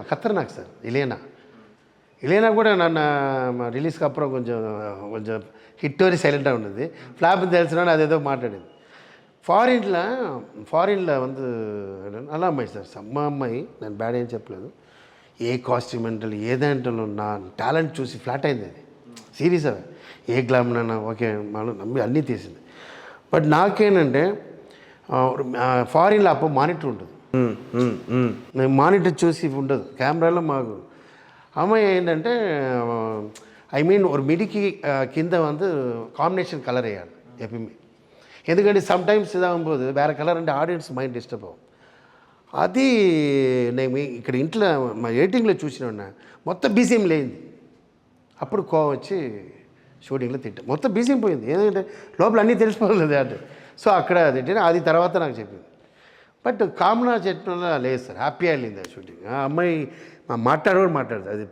ఖతర్నాక్ sir. Ileana కూడా నన్ను రిలీజ్కి అప్పుడు కొంచెం కొంచెం హిట్ సైలెంட்டாக ఉన్నది. ఫ్లాప్ తెలిసిన అదేదో మాట్లాడింది. ஃபாரினில் வந்து நல்ல అమ్మాయి సార్, సమ్మ అమ్మాయి. నేను బ్యాడ్ ఏం చెప్పలేదు. ఏ కాస్ట్యూమ్ అంటే ఏదంటే నా టాలెంట్ చూసి ఫ్లాట్ అయింది. అది సీరియస్. అవి ఏ గ్లామ్నన్నా ఓకే మనం నమ్మి అన్నీ తీసింది. బట్ నాకేంటంటే ఫారిన్లో అప్పుడు మానిటర్ ఉంటుంది. నేను మానిటర్ చూసి ఉండదు కెమెరాలో. మాకు అమ్మాయి ఏంటంటే ఐ మీన్ ஒரு மிடிக்கு కింద வந்து காம்பினேஷன் கலர் వేయాలి எப்பயுமே. ఎందుకంటే సమ్టైమ్స్ ఇదాகும்போது వేరే కలర్ అంటే ఆడియన్స్ మైండ్ డిస్టర్బ్ అవ్వం. అది నేను ఇక్కడ ఇంట్లో మా ఎడిటింగ్లో చూసిన మొత్తం బీజిఎం లేనిది. అప్పుడు కోవ వచ్చి షూటింగ్లో తిట్టా, మొత్తం బీజిఎం పోయింది. ఎందుకంటే లోపల అన్నీ తెలిసిపోలేదు అంటే. సో అక్కడ తిట్టిన అది తర్వాత నాకు చెప్పింది. బట్ కామనా చెప్పిన లేదు సార్, హ్యాపీ అయింది ఆ షూటింగ్. ఆ అమ్మాయి మాట్లాడు కూడా మాట్లాడుతుంది. అది